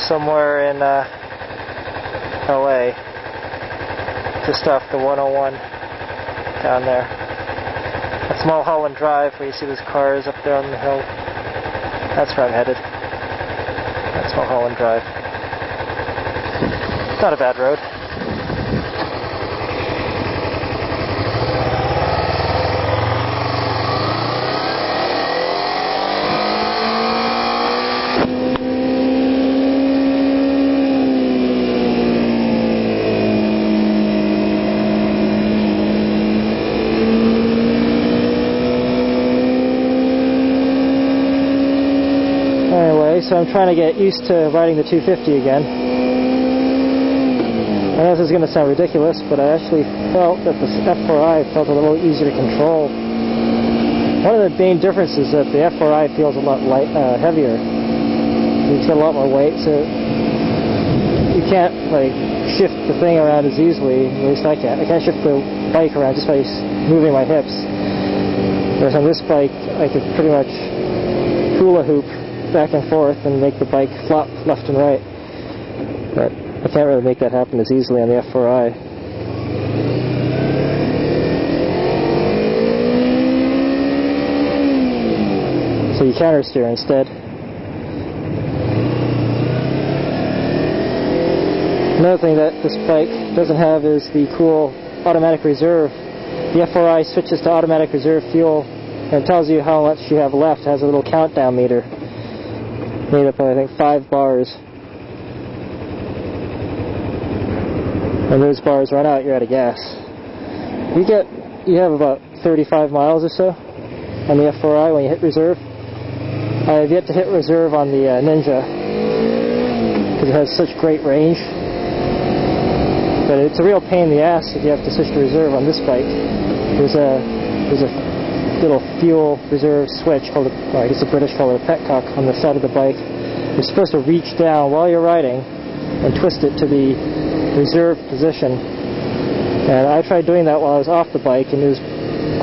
somewhere in LA, just off the 101 down there. That's Mulholland Drive, where you see those cars up there on the hill. That's where I'm headed. That's Mulholland Drive. Not a bad road. So I'm trying to get used to riding the 250 again. I know this is going to sound ridiculous, but I actually felt that the F4i felt a little easier to control. One of the main differences is that the F4i feels a lot heavier. It's got a lot more weight, so you can't like shift the thing around as easily. At least I can't. I can't shift the bike around just by moving my hips. Whereas on this bike, I could pretty much hula hoop back and forth and make the bike flop left and right. But I can't really make that happen as easily on the F4i. So you counter steer instead. Another thing that this bike doesn't have is the cool automatic reserve. The F4i switches to automatic reserve fuel and it tells you how much you have left. It has a little countdown meter made up of, I think, 5 bars. When those bars run out, you're out of gas. You have about 35 miles or so on the F4i when you hit reserve. I have yet to hit reserve on the Ninja because it has such great range. But it's a real pain in the ass if you have to switch to reserve on this bike. There's a little fuel reserve switch called, I guess the British call it a petcock, on the side of the bike. You're supposed to reach down while you're riding and twist it to the reserve position. And I tried doing that while I was off the bike and it was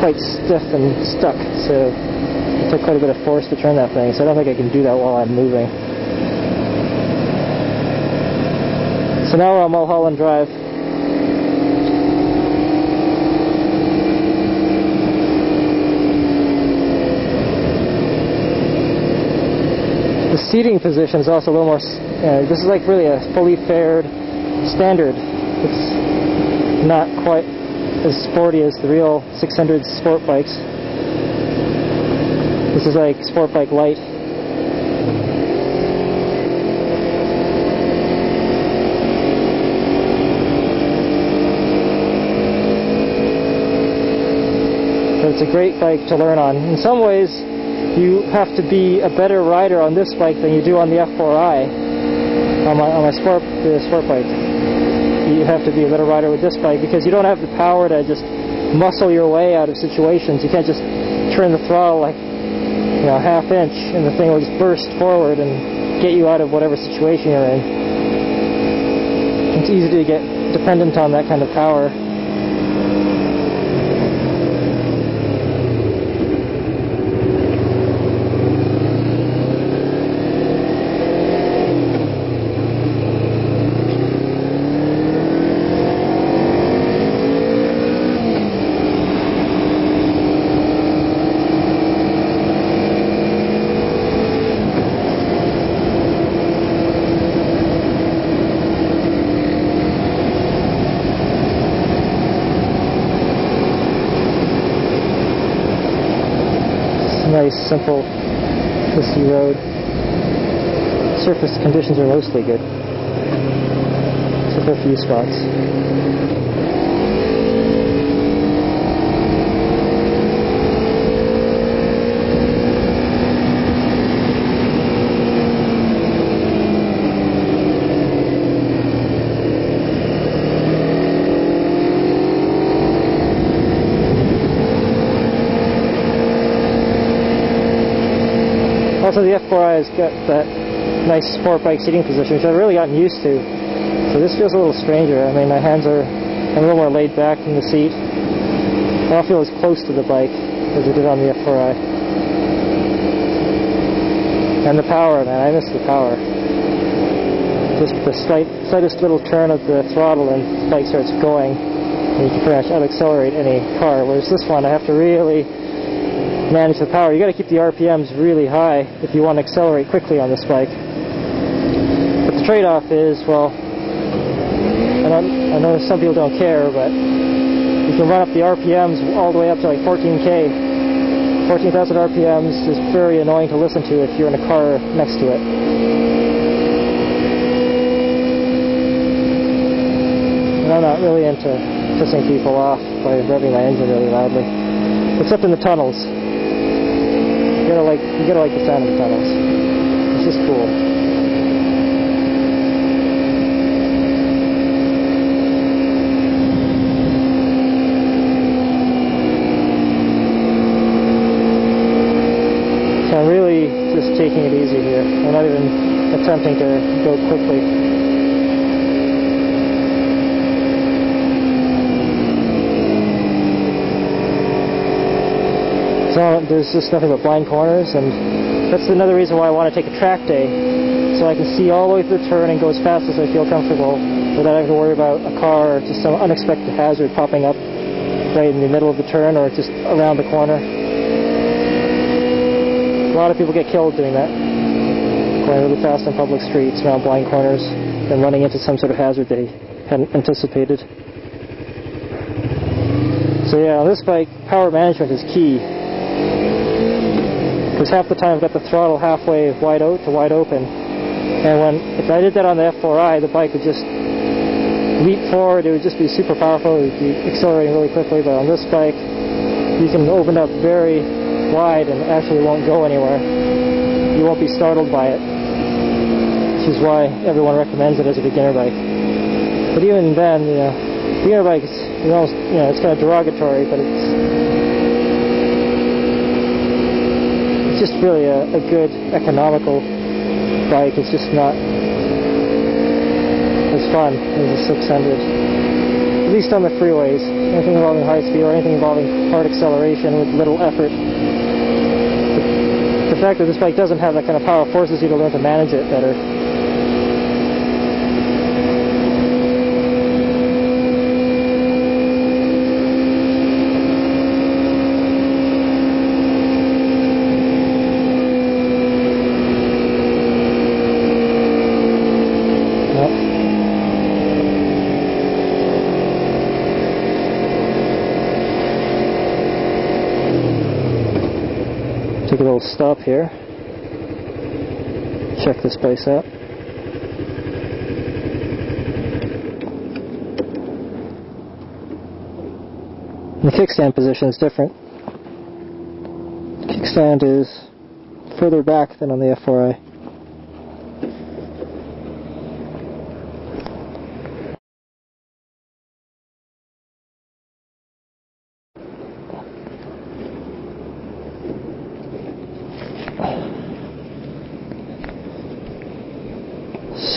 quite stiff and stuck, so it took quite a bit of force to turn that thing, so I don't think I can do that while I'm moving. So now we're on Mulholland Drive. The seating position is also a little more, this is like really a fully fared standard. It's not quite as sporty as the real 600 sport bikes. This is like sport bike light. But it's a great bike to learn on. In some ways, you have to be a better rider on this bike than you do on the F4i. On my sport bike, you have to be a better rider with this bike because you don't have the power to just muscle your way out of situations. You can't just turn the throttle like, you know, half inch and the thing will just burst forward and get you out of whatever situation you're in. It's easy to get dependent on that kind of power. Nice, simple, twisty road. Surface conditions are mostly good, except for a few spots. Also, the F4i has got that nice sport bike seating position, which I've really gotten used to. So this feels a little stranger. I mean, my hands are a little more laid back in the seat. I don't feel as close to the bike as I did on the F4i. And the power, man, I miss the power. Just the slightest little turn of the throttle and the bike starts going, and you can pretty much out-accelerate any car. Whereas this one, I have to really manage the power. You got to keep the RPMs really high if you want to accelerate quickly on this bike. But the trade-off is, well, I know some people don't care, but you can run up the RPMs all the way up to like 14K. 14,000 RPMs is very annoying to listen to if you're in a car next to it. And I'm not really into pissing people off by revving my engine really loudly, except in the tunnels. You gotta like the sound of the tunnels. It's just cool. So I'm really just taking it easy here. I'm not even attempting to go quickly. So there's just nothing but blind corners, and that's another reason why I want to take a track day, so I can see all the way through the turn and go as fast as I feel comfortable without having to worry about a car or just some unexpected hazard popping up right in the middle of the turn or just around the corner. A lot of people get killed doing that, going really fast on public streets around blind corners and running into some sort of hazard they hadn't anticipated. So yeah, on this bike, power management is key. Because half the time I've got the throttle halfway wide out to wide open, and if I did that on the F4i, the bike would just leap forward. It would just be super powerful. It would be accelerating really quickly. But on this bike, you can open up very wide and actually won't go anywhere. You won't be startled by it, which is why everyone recommends it as a beginner bike. But even then, beginner bike is almost, it's kind of derogatory, but it's just really a good economical bike. It's just not as fun as a 600, at least on the freeways. Anything involving high speed or anything involving hard acceleration with little effort. The fact that this bike doesn't have that kind of power forces you to learn to manage it better. Take a little stop here. Check this place out. The kickstand position is different. The kickstand is further back than on the F4i.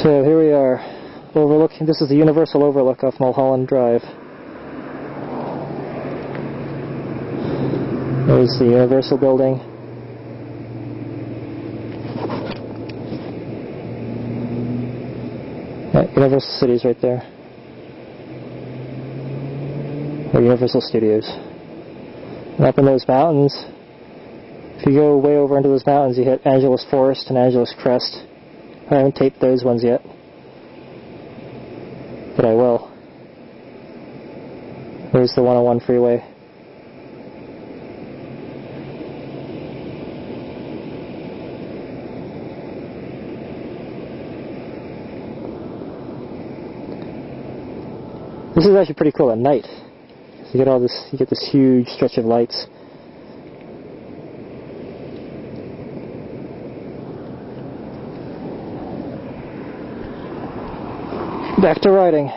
So here we are, overlooking. This is the universal overlook off Mulholland Drive. There's the Universal building. Universal Cities right there. Or Universal Studios. And up in those mountains, if you go way over into those mountains, you hit Angeles Forest and Angeles Crest. I haven't taped those ones yet, but I will. There's the 101 freeway. This is actually pretty cool at night. So you get this huge stretch of lights. Back to riding.